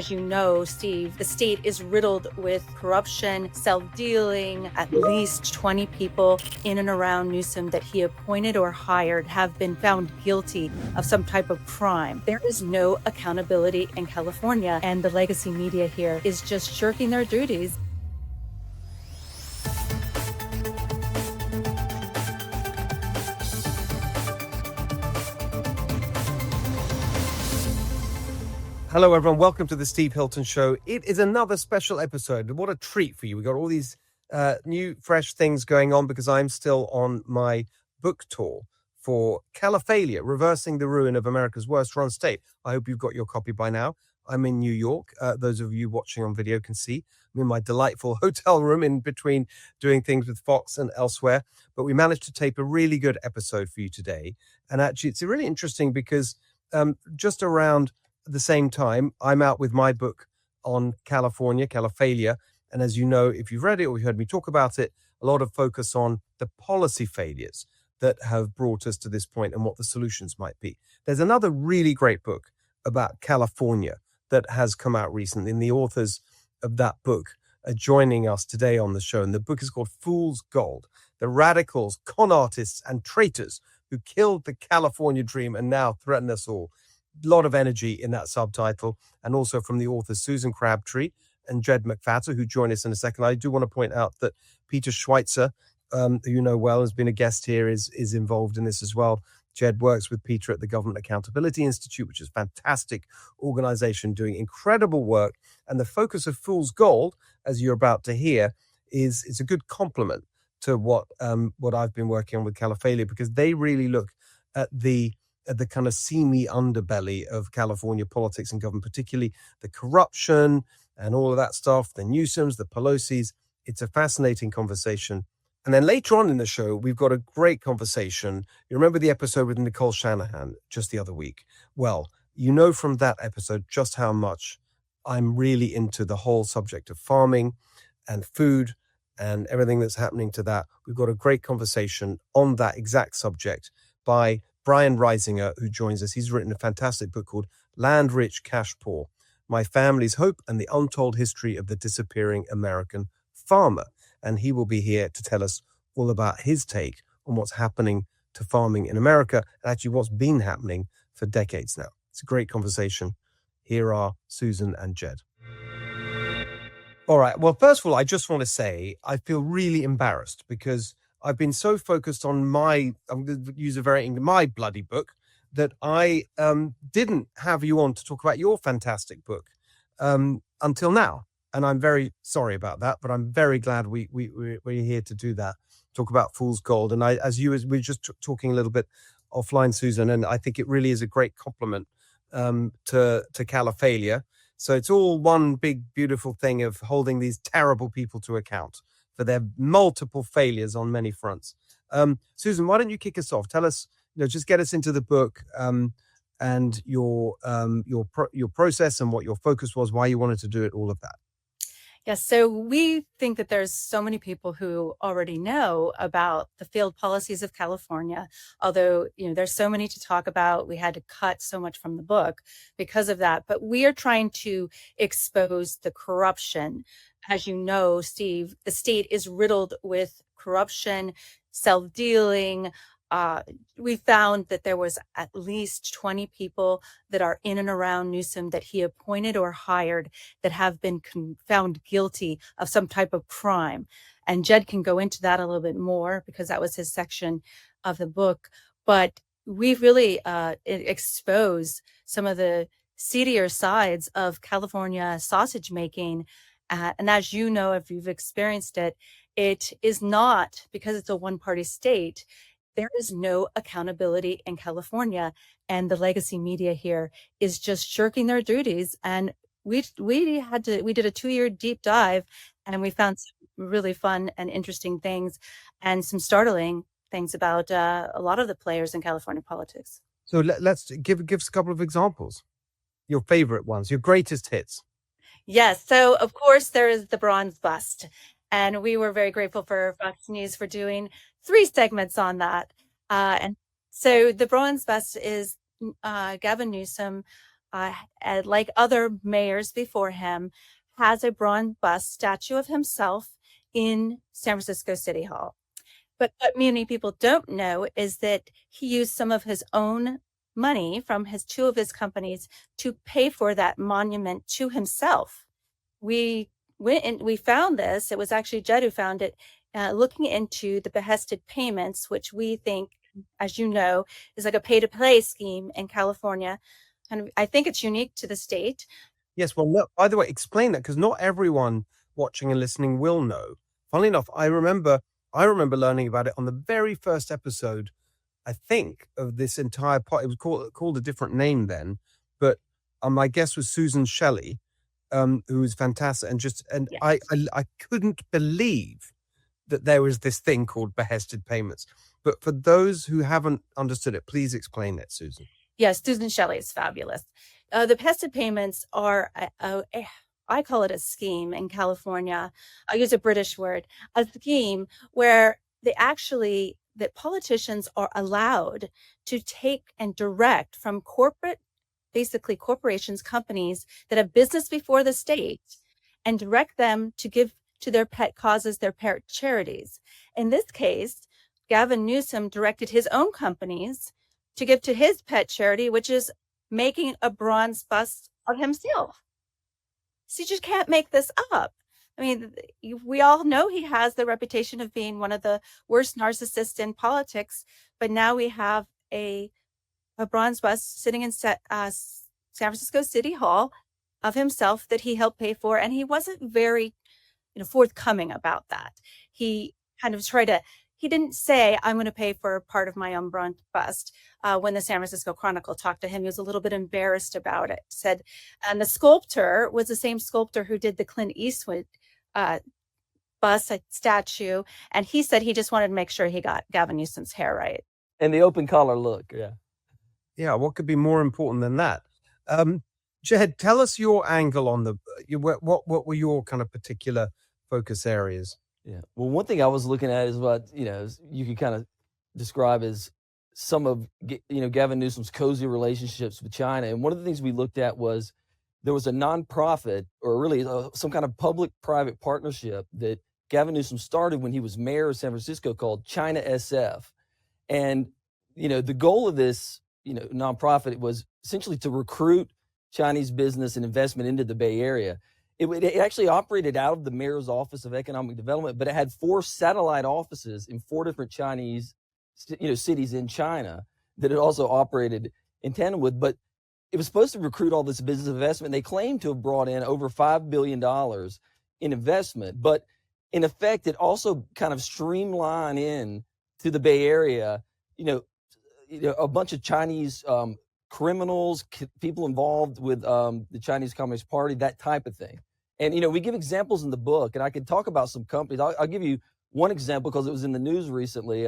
As you know, Steve, the state is riddled with corruption, self-dealing. At least 20 people in and around Newsom that he appointed or hired have been found guilty of some type of crime. There is no accountability in California, and the legacy media here is just shirking their duties. Hello, everyone. Welcome to the Steve Hilton Show. It is another special episode. What a treat for you. We got all these new, fresh things going on because I'm still on my book tour for 𝐃𝐫𝐤𝐥𝐿, Reversing the Ruin of America's Worst Run State. I hope you've got your copy by now. I'm in New York. Those of you watching on video can see I'm in my delightful hotel room in between doing things with Fox and elsewhere. But we managed to tape a really good episode for you today. And actually, it's really interesting because just around the same time, I'm out with my book on California, 𝐃𝐫𝐤𝐥. And as you know, if you've read it or you heard me talk about it, a lot of focus on the policy failures that have brought us to this point and what the solutions might be. There's another really great book about California that has come out recently, and the authors of that book are joining us today on the show. And the book is called Fool's Gold: The Radicals, Con Artists, and Traitors Who Killed the California Dream and Now Threaten Us All. A lot of energy in that subtitle, and also from the authors Susan Crabtree and Jed McFatter, who join us in a second. I do want to point out that Peter Schweizer, who you know well, has been a guest here, is involved in this as well. Jed works with Peter at the Government Accountability Institute, which is a fantastic organization doing incredible work. And the focus of Fool's Gold, as you're about to hear, is a good complement to what I've been working on with 𝐃𝐫𝐤𝐥𝐿, because they really look at the kind of seamy underbelly of California politics and government, particularly the corruption and all of that stuff, the Newsoms, the Pelosi's. It's a fascinating conversation. And then later on in the show, we've got a great conversation. You remember the episode with Nicole Shanahan just the other week? Well, you know from that episode just how much I'm really into the whole subject of farming and food and everything that's happening to that. We've got a great conversation on that exact subject by Brian Reisinger, who joins us. He's written a fantastic book called Land Rich, Cash Poor: My Family's Hope and the Untold History of the Disappearing American Farmer. And he will be here to tell us all about his take on what's happening to farming in America, and actually what's been happening for decades now. It's a great conversation. Here are Susan and Jed. All right. Well, first of all, I just want to say I feel really embarrassed because I've been so focused on I'm going to use my bloody book, that I didn't have you on to talk about your fantastic book until now. And I'm very sorry about that, but I'm very glad we're here to do that, talk about Fool's Gold. And we're just talking a little bit offline, Susan, and I think it really is a great compliment to 𝐃𝐫𝐤𝐥𝐿. So it's all one big, beautiful thing of holding these terrible people to account for their multiple failures on many fronts. Susan, why don't you kick us off? Tell us, just get us into the book and your process and what your focus was, why you wanted to do it, all of that. Yes, so we think that there's so many people who already know about the failed policies of California, although, there's so many to talk about. We had to cut so much from the book because of that. But we are trying to expose the corruption. As you know, Steve, the state is riddled with corruption, self-dealing. We found that there was at least 20 people that are in and around Newsom that he appointed or hired that have been found guilty of some type of crime. And Jed can go into that a little bit more because that was his section of the book. But we've really exposed some of the seedier sides of California sausage making. And as you know, if you've experienced it, it is not, because it's a one-party state, there is no accountability in California, and the legacy media here is just shirking their duties. And we did a 2-year deep dive, and we found some really fun and interesting things and some startling things about a lot of the players in California politics. So let's give us a couple of examples, your favorite ones, your greatest hits. Yes. So, of course, there is the bronze bust. And we were very grateful for Fox News for doing 3 segments on that. And so the bronze bust is Gavin Newsom like other mayors before him, has a bronze bust statue of himself in San Francisco City Hall. But what many people don't know is that he used some of his own money from two of his companies to pay for that monument to himself. We went and we found this. It was actually Jed who found it, looking into the behested payments, which we think, as you know, is like a pay-to-play scheme in California. And I think it's unique to the state. Yes, well, look, by the way, explain that, because not everyone watching and listening will know. Funnily enough, I remember learning about it on the very first episode, I think, of this entire part. It was called a different name then, but my guest was Susan Shelley, who was fantastic, and Yes. I couldn't believe that there was this thing called behested payments. But for those who haven't understood it, please explain it, Susan. Yes, Susan Shelley is fabulous. The behested payments are, I call it a scheme in California. I'll use a British word, a scheme where that politicians are allowed to take and direct from basically corporations, companies that have business before the state, and direct them to give to their pet causes, their pet charities. In this case, Gavin Newsom directed his own companies to give to his pet charity, which is making a bronze bust of himself. So you just can't make this up. I mean, we all know he has the reputation of being one of the worst narcissists in politics, but now we have a bronze bust sitting in San Francisco City Hall of himself that he helped pay for, and he wasn't very, forthcoming about that. He kind of he didn't say, I'm going to pay for part of my own bronze bust. When the San Francisco Chronicle talked to him, he was a little bit embarrassed about it. Said, and the sculptor was the same sculptor who did the Clint Eastwood bust statue, and he said he just wanted to make sure he got Gavin Newsom's hair right. And the open collar look, yeah. Yeah, what could be more important than that? Jed, tell us your angle on what were your kind of particular focus areas? Yeah. Well, one thing I was looking at is what, you could kind of describe as some of, Gavin Newsom's cozy relationships with China. And one of the things we looked at was there was a nonprofit, or really some kind of public-private partnership that Gavin Newsom started when he was mayor of San Francisco, called China SF. And, the goal of this, nonprofit was essentially to recruit Chinese business and investment into the Bay Area. It actually operated out of the mayor's office of economic development, but it had 4 satellite offices in 4 different Chinese, cities in China that it also operated in tandem with. But it was supposed to recruit all this business investment. They claimed to have brought in over $5 billion in investment, but in effect, it also kind of streamlined in to the Bay Area, a bunch of Chinese criminals, people involved with the Chinese Communist Party, that type of thing. And, we give examples in the book, and I could talk about some companies. I'll give you one example because it was in the news recently.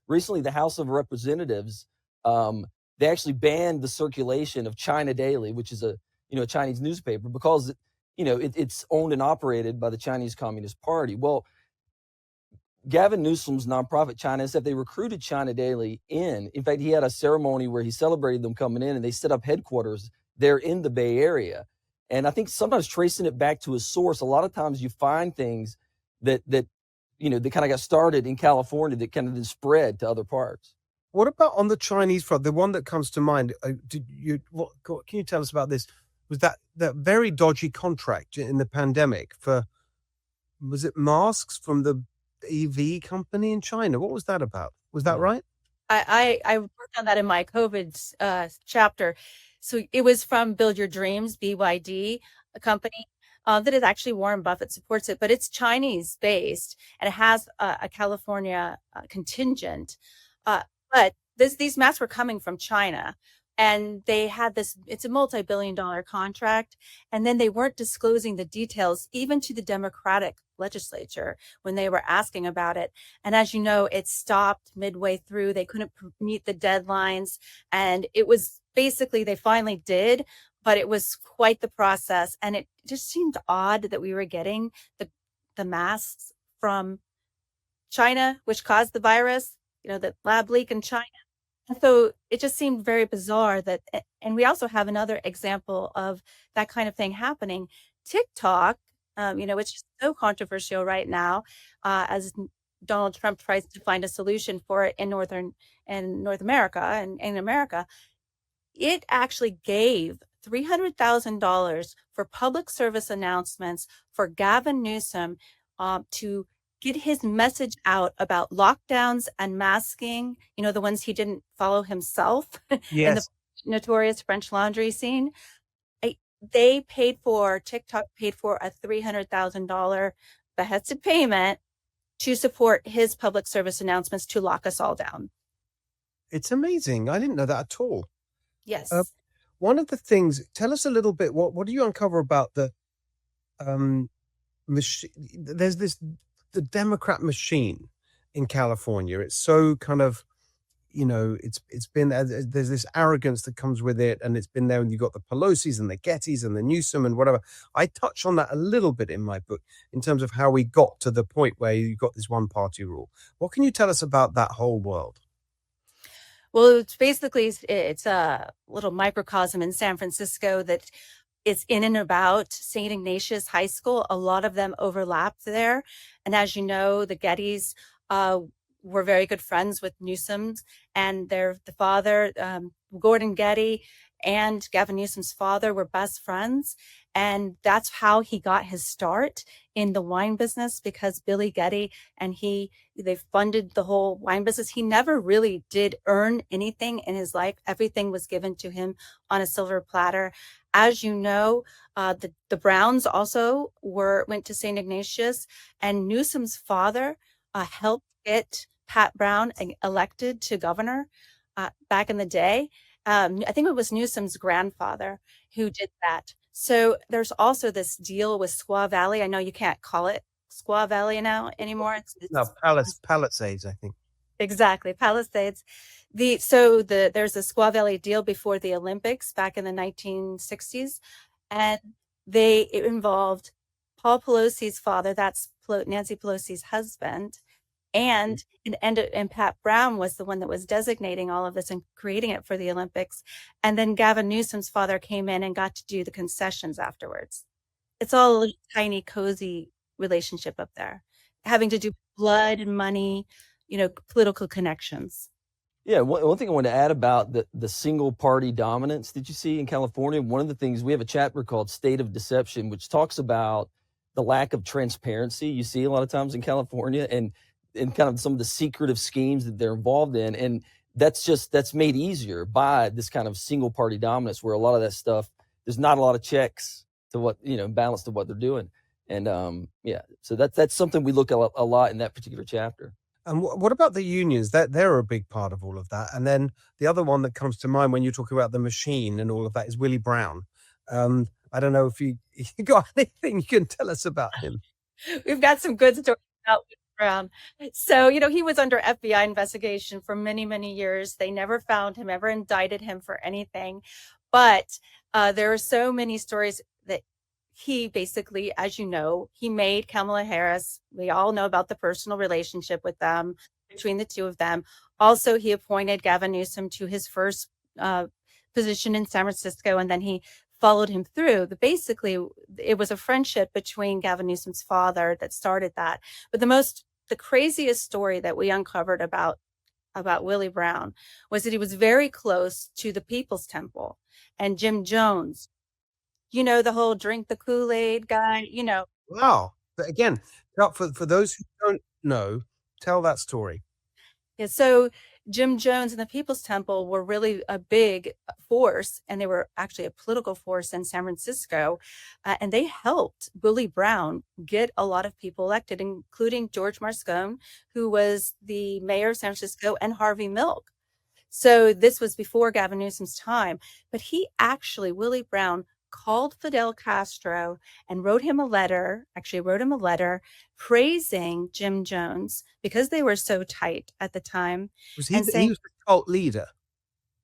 Recently, the House of Representatives, they actually banned the circulation of China Daily, which is a Chinese newspaper, because, it's owned and operated by the Chinese Communist Party. Well, Gavin Newsom's nonprofit China SF, they recruited China Daily in. In fact, he had a ceremony where he celebrated them coming in, and they set up headquarters there in the Bay Area. And I think sometimes tracing it back to a source, a lot of times you find things that they kind of got started in California that kind of then spread to other parts. What about on the Chinese front? The one that comes to mind, can you tell us about this? Was that very dodgy contract in the pandemic was it masks from the EV company in China? What was that about? Was that right? I worked on that in my COVID chapter. So it was from Build Your Dreams, BYD, a company that is actually Warren Buffett supports it, but it's Chinese based and it has a California contingent. But these masks were coming from China, and they had it's a multi-billion-dollar contract, and then they weren't disclosing the details even to the Democratic legislature when they were asking about it. And as you know, it stopped midway through. They couldn't meet the deadlines, and it was basically, they finally did, but it was quite the process. And it just seemed odd that we were getting the masks from China, which caused the virus, the lab leak in China. And so it just seemed very bizarre that, and we also have another example of that kind of thing happening. TikTok, which is so controversial right now, as Donald Trump tries to find a solution for it in North America and in America, it actually gave $300,000 for public service announcements for Gavin Newsom to get his message out about lockdowns and masking, the ones he didn't follow himself in the Yes. notorious French Laundry scene. TikTok paid for a $300,000 behested payment to support his public service announcements to lock us all down. It's amazing. I didn't know that at all. Yes. One of the things, tell us a little bit, what do you uncover about the machine? There's the Democrat machine in California. It's so kind of, it's been, there's this arrogance that comes with it, and it's been there, and you've got the Pelosi's and the Gettys and the Newsom and whatever. I touch on that a little bit in my book in terms of how we got to the point where you got this one party rule. What can you tell us about that whole world? Well, it's a little microcosm in San Francisco that is in and about St. Ignatius High School. A lot of them overlapped there. And as you know, the Gettys were very good friends with Newsom's, and the father, Gordon Getty, and Gavin Newsom's father were best friends. And that's how he got his start in the wine business, because Billy Getty and they funded the whole wine business. He never really did earn anything in his life. Everything was given to him on a silver platter. As you know, the Browns also went to St. Ignatius, and Newsom's father helped get Pat Brown elected to governor back in the day. I think it was Newsom's grandfather who did that. So there's also this deal with Squaw Valley. I know you can't call it Squaw Valley now anymore. No, Palisades, I think. Exactly, Palisades. There's a Squaw Valley deal before the Olympics back in the 1960s, and it involved Paul Pelosi's father, that's Nancy Pelosi's husband, and Pat Brown was the one that was designating all of this and creating it for the Olympics. And then Gavin Newsom's father came in and got to do the concessions afterwards. It's all a tiny, cozy relationship up there, having to do blood and money, political connections. Yeah, one thing I want to add about the single party dominance that you see in California, one of the things, we have a chapter called State of Deception, which talks about the lack of transparency you see a lot of times in California, and kind of some of the secretive schemes that they're involved in. And that's made easier by this kind of single party dominance, where a lot of that stuff, there's not a lot of checks to what, balance to what they're doing. And so that's something we look at a lot in that particular chapter. And what about the unions? They're a big part of all of that. And then the other one that comes to mind when you're talking about the machine and all of that is Willie Brown. I don't know if you got anything you can tell us about him. We've got some good stories about Willie Brown. So, he was under FBI investigation for many, many years. They never found him, ever indicted him for anything. But there are so many stories that he basically, as you know, he made Kamala Harris. We all know about the personal relationship with them, between the two of them. Also, he appointed Gavin Newsom to his first position in San Francisco, and then he followed him through. But basically, it was a friendship between Gavin Newsom's father that started that. But the craziest story that we uncovered about Willie Brown was that he was very close to the People's Temple and Jim Jones. The whole drink the Kool-Aid guy, Wow. But again, for those who don't know, tell that story. Yeah, so Jim Jones and the People's Temple were really a big force, and they were actually a political force in San Francisco, and they helped Willie Brown get a lot of people elected, including George Moscone, who was the mayor of San Francisco, and Harvey Milk. So this was before Gavin Newsom's time, but Willie Brown called Fidel Castro and wrote him a letter praising Jim Jones because they were so tight at the time. He was the cult leader?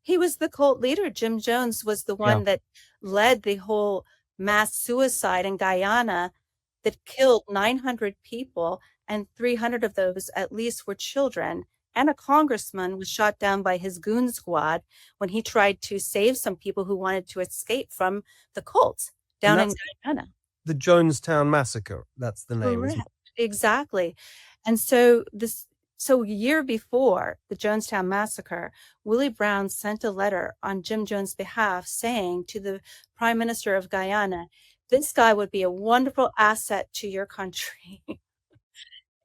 He was the cult leader. Jim Jones was the one that led the whole mass suicide in Guyana that killed 900 people, and 300 of those at least were children. and a congressman was shot down by his goon squad when he tried to save some people who wanted to escape from the cults And down in that's Guyana. the Jonestown Massacre. That's the name, isn't it? Correct. Exactly. And so a year before the Jonestown Massacre, Willie Brown sent a letter on Jim Jones' behalf saying to the Prime Minister of Guyana, this guy would be a wonderful asset to your country.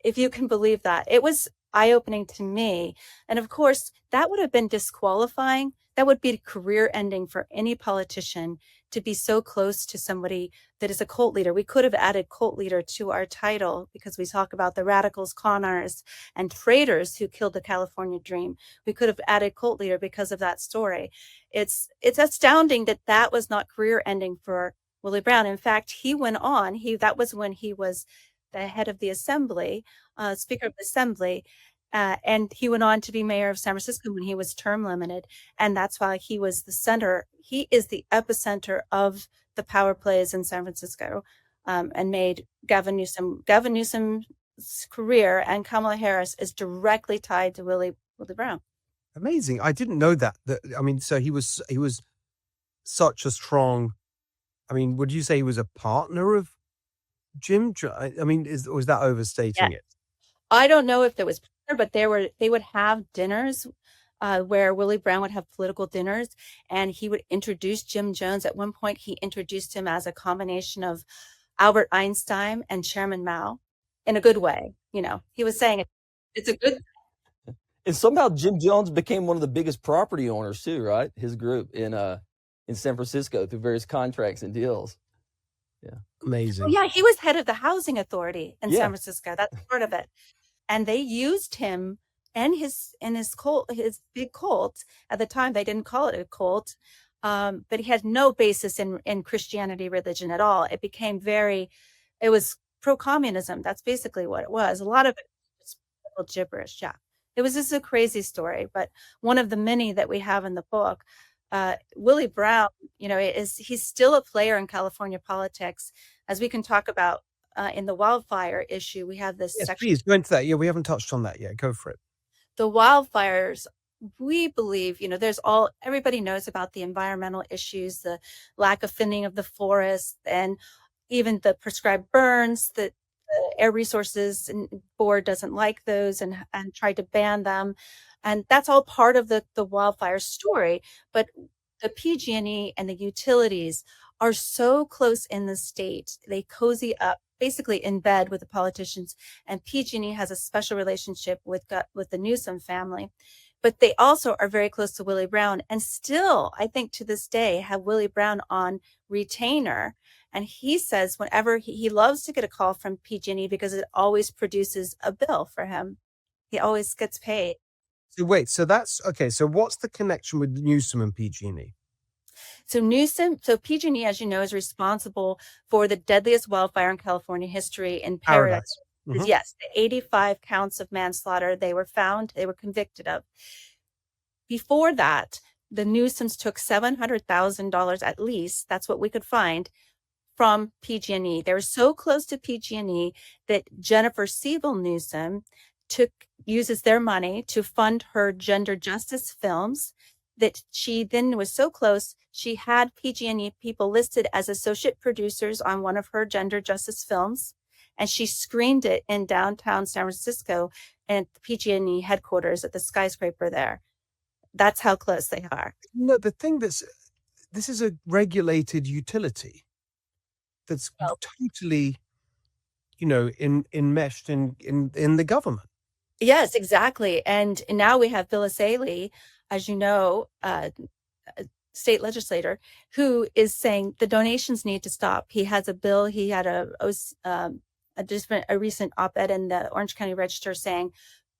If you can believe that. It was eye-opening to me. And of course, that would have been disqualifying. That would be career ending for any politician to be so close to somebody that is a cult leader. We could have added cult leader to our title because we talk about the radicals, con artists, and traitors who killed the California dream. We could have added cult leader because of that story. It's astounding that that was not career ending for Willie Brown. In fact, he went on. That was when he was the head of the assembly, Speaker of the Assembly, and he went on to be mayor of San Francisco when he was term limited. And that's why he was the center. He is the epicenter of the power plays in San Francisco, and made Gavin Newsom's career, and Kamala Harris is directly tied to Willie Brown. Amazing. I didn't know that. I mean, so he was such a strong. I mean, would you say he was a partner of Jim? I mean, was that overstating it? I don't know if there was, but they would have dinners where Willie Brown would have political dinners, and he would introduce Jim Jones. At one point, he introduced him as a combination of Albert Einstein and Chairman Mao, in a good way. You know, he was saying it's a good. And somehow Jim Jones became one of the biggest property owners too, right? His group in San Francisco through various contracts and deals. Yeah. Amazing. Oh, yeah, he was head of the housing authority in San Francisco. That's part of it. And they used him and his big cult. At the time, they didn't call it a cult, but he had no basis in Christianity religion at all. It was pro-communism. That's basically what it was. A lot of it was gibberish. Yeah, it was just a crazy story, but one of the many that we have in the book. Willie Brown, you know, he's still a player in California politics, as we can talk about in the wildfire issue. We have this. Yes, please go into that. Yeah, we haven't touched on that yet. Go for it. The wildfires, we believe, you know, everybody knows about the environmental issues, the lack of thinning of the forest, and even the prescribed burns that the Air Resources Board doesn't like those and tried to ban them. And that's all part of the wildfire story. But the PG&E and the utilities are so close in the state. They cozy up, basically in bed with the politicians. And PG&E has a special relationship with the Newsom family. But they also are very close to Willie Brown, and still, I think to this day, have Willie Brown on retainer. And he says whenever he loves to get a call from PG&E because it always produces a bill for him. He always gets paid. So wait, so that's okay. So what's the connection with Newsom and PG&E? So PG&E, as you know, is responsible for the deadliest wildfire in California history in Paradise. Mm-hmm. Yes, the 85 counts of manslaughter they were convicted of. Before that, the Newsoms took $700,000 at least, that's what we could find, from PG&E. They were so close to PG&E that Jennifer Siebel Newsom uses their money to fund her gender justice films, that she then was so close, she had PG&E people listed as associate producers on one of her gender justice films, and she screened it in downtown San Francisco at the PG&E headquarters at the skyscraper there. That's how close they are. No, the thing this is a regulated utility that's totally, you know, enmeshed in the government. Yes, exactly. And now we have `𝑏𝒄𝒂𝒏𝒔, as you know, a state legislator, who is saying the donations need to stop. He has a bill. He had a recent op-ed in the Orange County Register saying,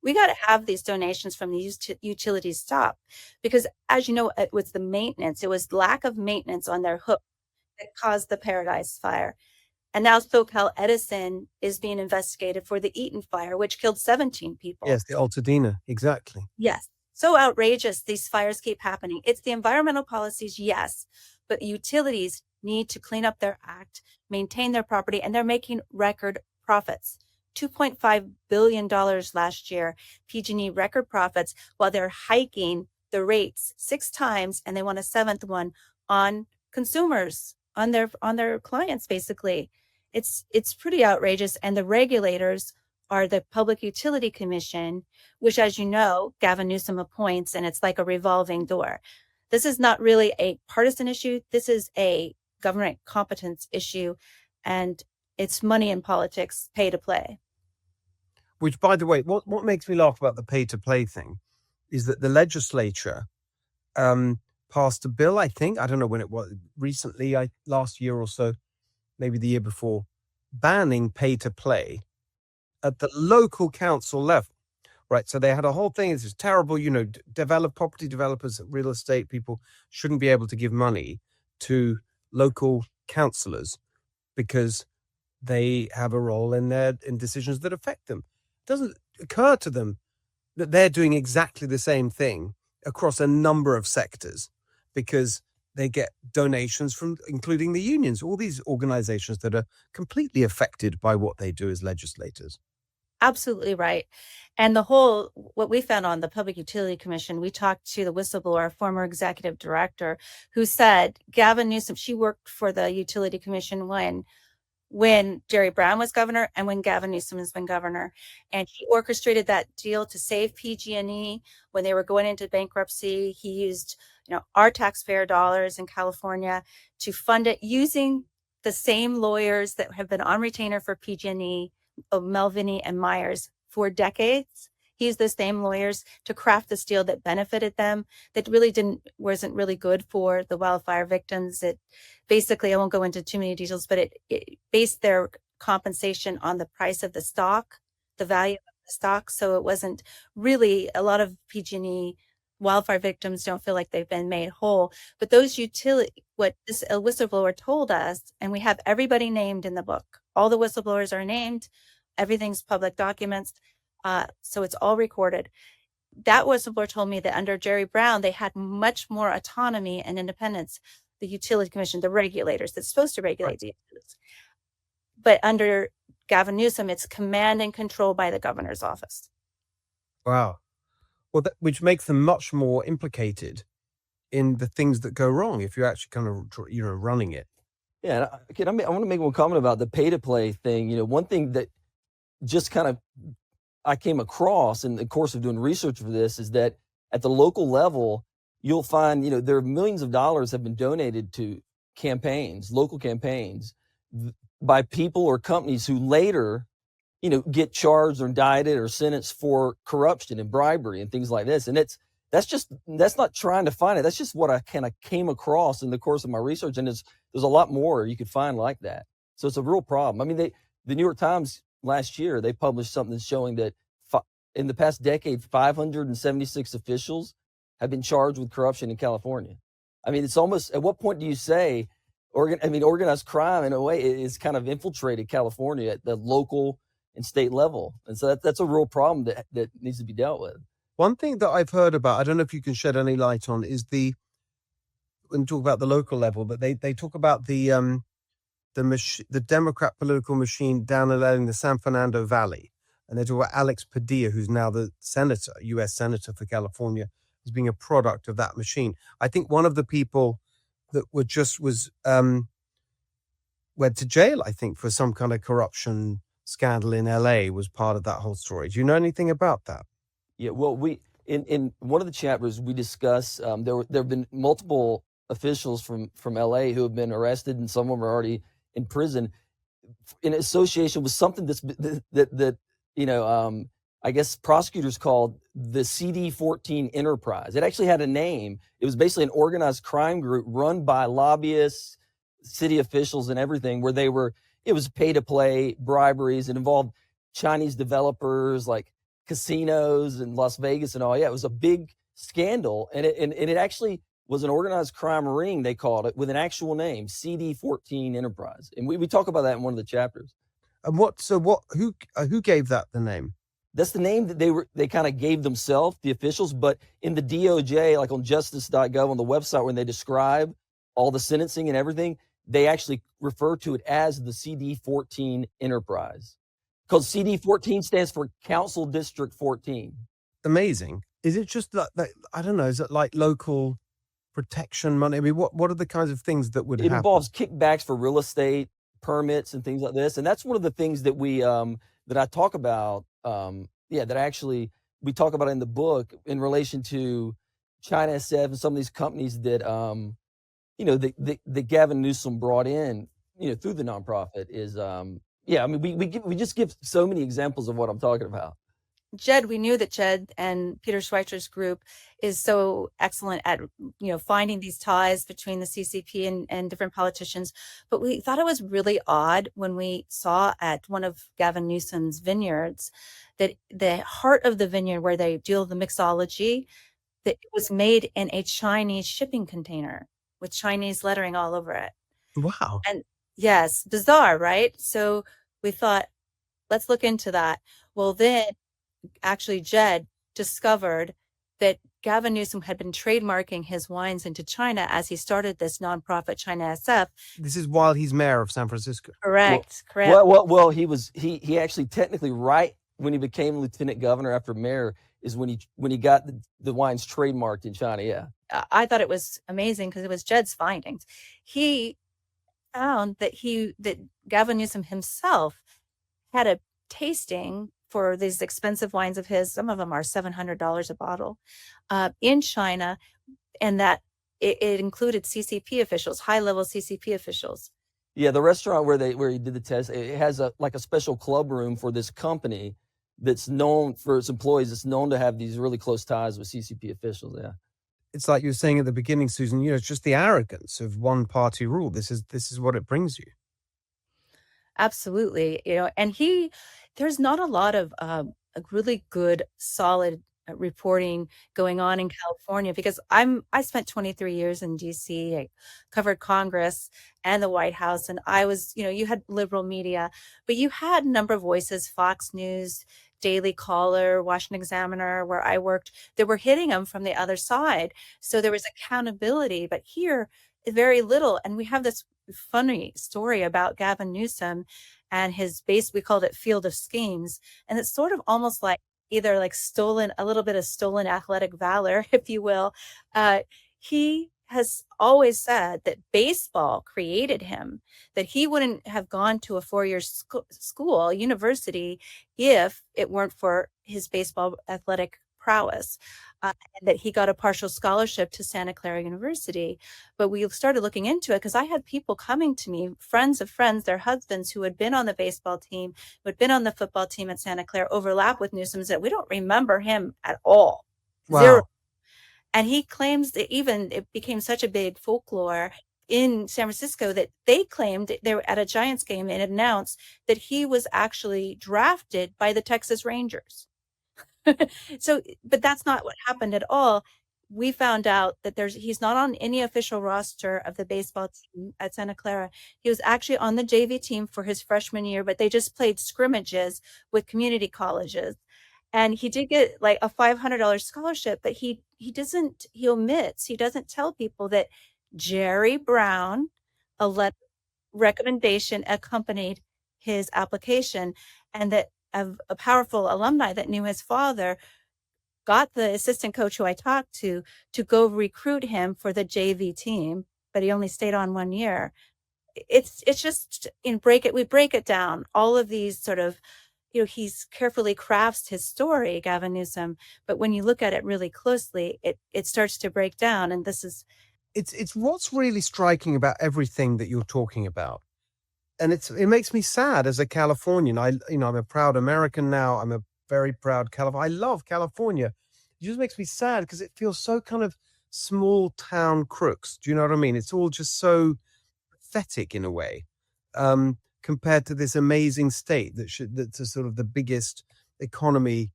we got to have these donations from these utilities stop. Because as you know, it was the maintenance. It was lack of maintenance on their hook that caused the Paradise Fire. And now SoCal Edison is being investigated for the Eaton fire, which killed 17 people. Yes, the Altadena, exactly. Yes. So outrageous these fires keep happening. It's the environmental policies, yes, but utilities need to clean up their act, maintain their property, and they're making record profits. $2.5 billion last year, PG&E record profits, while they're hiking the rates 6 times, and they want a 7th one on consumers, on their clients, basically. It's pretty outrageous. And the regulators are the Public Utility Commission, which, as you know, Gavin Newsom appoints, and it's like a revolving door. This is not really a partisan issue. This is a government competence issue, and it's money in politics, pay to play. Which, by the way, what makes me laugh about the pay to play thing is that the legislature passed a bill, I think, I don't know when it was, recently, last year or so, maybe the year before, banning pay to play at the local council level. Right. So they had a whole thing. This is terrible. You know, property developers, real estate people shouldn't be able to give money to local councillors because they have a role in decisions that affect them. It doesn't occur to them that they're doing exactly the same thing across a number of sectors, because they get donations from, including the unions, all these organizations that are completely affected by what they do as legislators. Absolutely right. And what we found on the Public Utility Commission, we talked to the whistleblower, former executive director, who said Gavin Newsom, she worked for the Utility Commission when Jerry Brown was governor and when Gavin Newsom has been governor. And he orchestrated that deal to save PG&E when they were going into bankruptcy. He used, our taxpayer dollars in California to fund it using the same lawyers that have been on retainer for PG&E, Melvini and Myers, for decades. He used the same lawyers to craft this deal that benefited them, that really wasn't really good for the wildfire victims. It basically, I won't go into too many details, but it based their compensation on the price of the stock, the value of the stock. So it wasn't really, a lot of PG&E wildfire victims don't feel like they've been made whole. But those what this whistleblower told us, and we have everybody named in the book. All the whistleblowers are named. Everything's public documents. So it's all recorded. That whistleblower told me that under Jerry Brown, they had much more autonomy and independence. The Utility Commission, the regulators that's supposed to regulate the utilities. But under Gavin Newsom, it's command and control by the governor's office. Wow. Well, which makes them much more implicated in the things that go wrong if you're actually kind of, running it. Yeah, I want to make one comment about the pay to play thing. One thing that just kind of I came across in the course of doing research for this is that at the local level, you'll find, there are millions of dollars have been donated to campaigns, local campaigns, by people or companies who later, get charged or indicted or sentenced for corruption and bribery and things like this. And that's not trying to find it. That's just what I kind of came across in the course of my research. And there's a lot more you could find like that. So it's a real problem. I mean, the New York Times last year, they published something showing that in the past decade, 576 officials have been charged with corruption in California. I mean, it's almost, at what point do you say, organized crime in a way is kind of infiltrated California at the local and state level. And so that's a real problem that needs to be dealt with. One thing that I've heard about, I don't know if you can shed any light on, is when you talk about the local level, but they talk about the Democrat political machine down in the San Fernando Valley. And they talk about Alex Padilla, who's now the senator, U.S. senator for California, as being a product of that machine. I think one of the people that went to jail, I think, for some kind of corruption scandal in L.A. was part of that whole story. Do you know anything about that? Yeah, well, in one of the chapters we discuss, there have been multiple officials from L.A. who have been arrested, and some of them are already in prison in association with something that I guess prosecutors called the CD14 Enterprise. It actually had a name. It was basically an organized crime group run by lobbyists, city officials, and everything, where it was pay to play, briberies. It involved Chinese developers like casinos in Las Vegas and all. Yeah, it was a big scandal, and it actually was an organized crime ring, they called it, with an actual name, CD14 Enterprise. And we talk about that in one of the chapters. And who gave that the name? That's the name that they kind of gave themselves, the officials. But in the DOJ, like on justice.gov, on the website, when they describe all the sentencing and everything, they actually refer to it as the CD14 Enterprise. Because CD 14 stands for Council District 14. Amazing. Is it just that I don't know, is it like local protection money? I mean, what are the kinds of things that would It happen? involves kickbacks for real estate permits and things like this, and that's one of the things that we that I talk about. That actually we talk about in the book in relation to China SF and some of these companies that that Gavin Newsom brought in, through the nonprofit is I mean we just give so many examples of what I'm talking about. Jed, we knew that Jed and Peter Schweizer's group is so excellent at, finding these ties between the CCP and different politicians. But we thought it was really odd when we saw at one of Gavin Newsom's vineyards that the heart of the vineyard where they deal the mixology, that it was made in a Chinese shipping container with Chinese lettering all over it. Wow. And yes, bizarre, right? So we thought, let's look into that. Well, then actually Jed discovered that Gavin Newsom had been trademarking his wines into China as he started this nonprofit China SF. This is while he's mayor of San Francisco. Correct. Well, he actually technically right when he became lieutenant governor after mayor is when he got the wines trademarked in China. Yeah. I thought it was amazing because it was Jed's findings. He found that Gavin Newsom himself had a tasting for these expensive wines of his. Some of them are $700 a bottle in China, and that it included CCP officials, high-level CCP officials. Yeah, the restaurant where he did the test, it has a special club room for this company that's known for its employees. It's known to have these really close ties with CCP officials. Yeah. It's like you were saying at the beginning, Susan, it's just the arrogance of one party rule. This is what it brings you. Absolutely. And there's not a lot of a really good, solid reporting going on in California because I spent 23 years in DC. I covered Congress and the White House, and I was, you had liberal media, but you had a number of voices, Fox News, Daily Caller, Washington Examiner, where I worked, that were hitting them from the other side. So there was accountability, but here very little. And we have this funny story about Gavin Newsom and his base, we called it Field of Schemes. And it's sort of almost like either like a little bit of stolen athletic valor, if you will. He has always said that baseball created him, that he wouldn't have gone to a 4-year school, university, if it weren't for his baseball athletic prowess. And that he got a partial scholarship to Santa Clara University. But we started looking into it because I had people coming to me, friends of friends, their husbands who had been on the baseball team, who had been on the football team at Santa Clara, overlap with Newsom, that we don't remember him at all. Wow. Zero. And he claims that even it became such a big folklore in San Francisco that they claimed they were at a Giants game and announced that he was actually drafted by the Texas Rangers. So, but that's not what happened at all. We found out that he's not on any official roster of the baseball team at Santa Clara. He was actually on the JV team for his freshman year, but they just played scrimmages with community colleges. And he did get like a $500 scholarship, but he omits, he doesn't tell people that Jerry Brown, a recommendation accompanied his application, and that a powerful alumni that knew his father got the assistant coach who I talked to go recruit him for the JV team, but he only stayed on 1 year. It's just we break it down. All of these sort of, he's carefully crafts his story, Gavin Newsom, but when you look at it really closely, it starts to break down. And it's what's really striking about everything that you're talking about. And it makes me sad as a Californian. I'm a proud American now. I'm a very proud Californian. I love California. It just makes me sad because it feels so kind of small town crooks. Do you know what I mean? It's all just so pathetic in a way, compared to this amazing state that's a sort of the biggest economy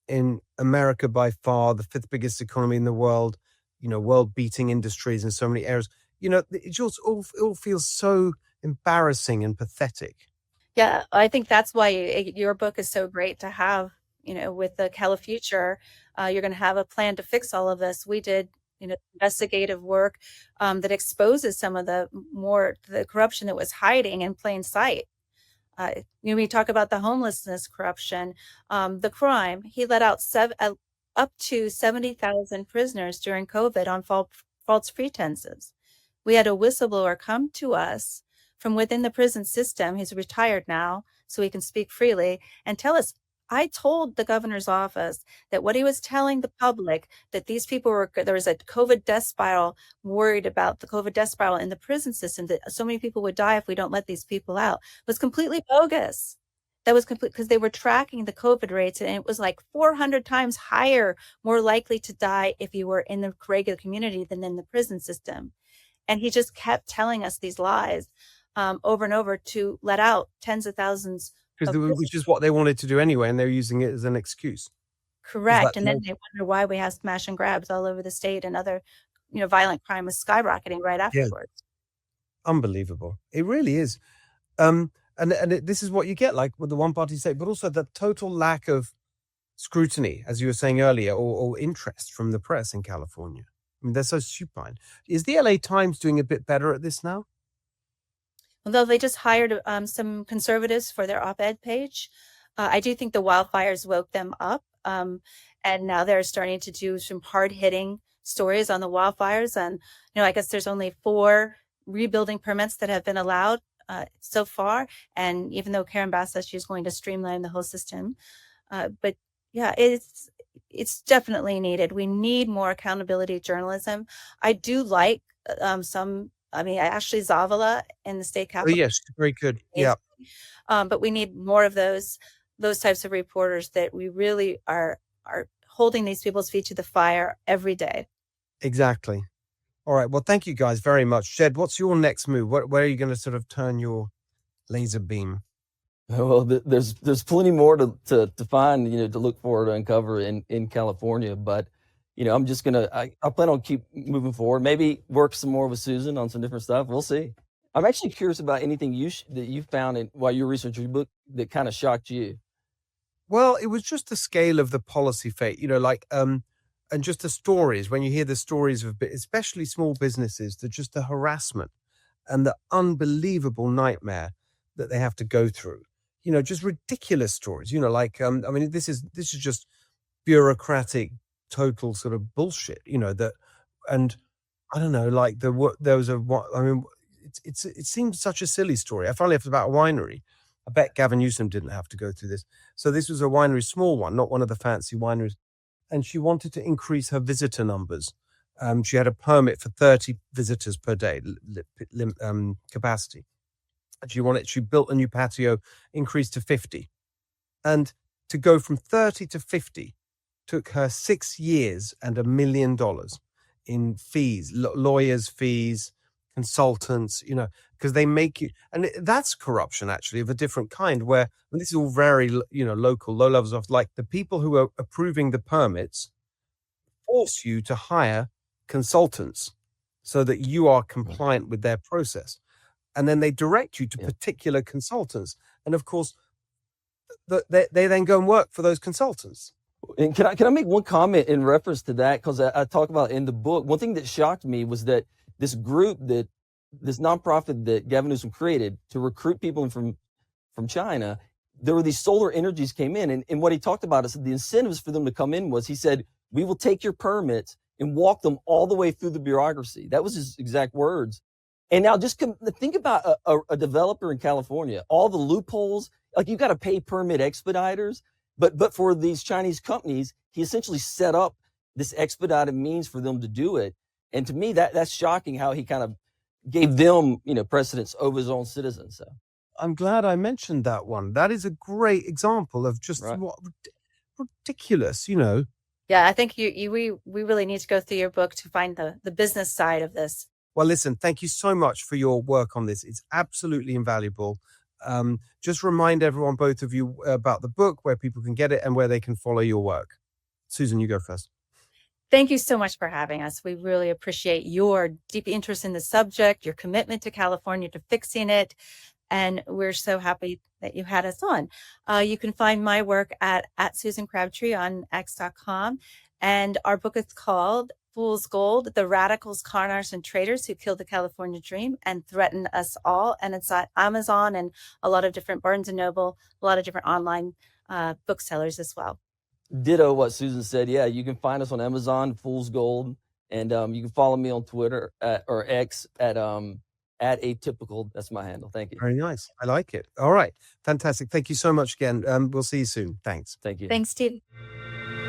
in America by far, the 5th biggest economy in the world. World beating industries in so many areas. It just all feels so embarrassing and pathetic. Yeah, I think that's why your book is so great to have, with the Cali Future. You're going to have a plan to fix all of this. We did, investigative work that exposes some of the corruption that was hiding in plain sight. We talk about the homelessness corruption, the crime. He let out up to 70,000 prisoners during COVID on false pretenses. We had a whistleblower come to us from within the prison system. He's retired now, so he can speak freely and tell us, I told the governor's office that what he was telling the public, that these people there was a COVID death spiral, worried about the COVID death spiral in the prison system, that so many people would die if we don't let these people out, was completely bogus. That was complete, because they were tracking the COVID rates, and it was like 400 times higher, more likely to die if you were in the regular community than in the prison system. And he just kept telling us these lies over and over to let out tens of thousands of Which is what they wanted to do anyway, and they're using it as an excuse. Correct. And then they wonder why we have smash and grabs all over the state, and other, violent crime was skyrocketing right afterwards. Unbelievable. It really is. This is what you get, like with the one party state, but also the total lack of scrutiny, as you were saying earlier, or interest from the press in California. I mean, they're so supine. Is the LA Times doing a bit better at this now? Although they just hired some conservatives for their op-ed page. I do think the wildfires woke them up. And now they're starting to do some hard-hitting stories on the wildfires. And, I guess there's only 4 rebuilding permits that have been allowed so far. And even though Karen Bass says she's going to streamline the whole system. But yeah, it's definitely needed. We need more accountability journalism. I do like Ashley Zavala in the state capitol. Oh, yes, very good. Yeah. But we need more of those types of reporters that we really are holding these people's feet to the fire every day. Exactly. All right. Well, thank you guys very much. Jed, what's your next move? Where are you going to sort of turn your laser beam? Well, there's plenty more to find, to look for, to uncover in California. But, I'm just I plan on keep moving forward. Maybe work some more with Susan on some different stuff. We'll see. I'm actually curious about anything that you found while you researched your book that kind of shocked you. Well, it was just the scale of the policy fate, and just the stories. When you hear the stories of, especially small businesses, just the harassment and the unbelievable nightmare that they have to go through. Just ridiculous stories. This is just bureaucratic, total sort of bullshit. And I don't know, like there was it seems such a silly story. I finally left about a winery. I bet Gavin Newsom didn't have to go through this. So this was a winery, small one, not one of the fancy wineries. And she wanted to increase her visitor numbers. She had a permit for 30 visitors per day capacity. And she built a new patio, increased to 50. And to go from 30 to 50 took her 6 years and $1 million in fees, lawyers' fees, consultants, because they make you, and that's corruption actually of a different kind, where, and this is all very, local, low levels of, like, the people who are approving the permits force you to hire consultants so that you are compliant with their process. And then they direct you to particular consultants. And of course, they then go and work for those consultants. And can I make one comment in reference to that? Because I talk about in the book, one thing that shocked me was that this nonprofit that Gavin Newsom created to recruit people from China, there were these solar energies came in. And what he talked about is the incentives for them to come in was, he said, we will take your permits and walk them all the way through the bureaucracy. That was his exact words. And now just think about a developer in California, all the loopholes, like you got to pay permit expediters. But for these Chinese companies, he essentially set up this expedited means for them to do it. And to me, that's shocking how he kind of gave them, precedence over his own citizens. So I'm glad I mentioned that one. That is a great example of just what ridiculous, Yeah, I think we really need to go through your book to find the business side of this. Well, listen, thank you so much for your work on this. It's absolutely invaluable. Just remind everyone, both of you, about the book, where people can get it and where they can follow your work. Susan, you go first. Thank you so much for having us. We really appreciate your deep interest in the subject, your commitment to California, to fixing it. And we're so happy that you had us on. You can find my work at Susan Crabtree on x.com. And our book is called Fool's Gold, the radicals, con-artists, and traitors who killed the California dream and threaten us all. And it's at Amazon and a lot of different Barnes & Noble, a lot of different online booksellers as well. Ditto what Susan said. Yeah, you can find us on Amazon, Fool's Gold, and you can follow me on Twitter or X at @atypical. That's my handle. Thank you. Very nice. I like it. All right. Fantastic. Thank you so much again. We'll see you soon. Thanks. Thank you. Thanks, Steve.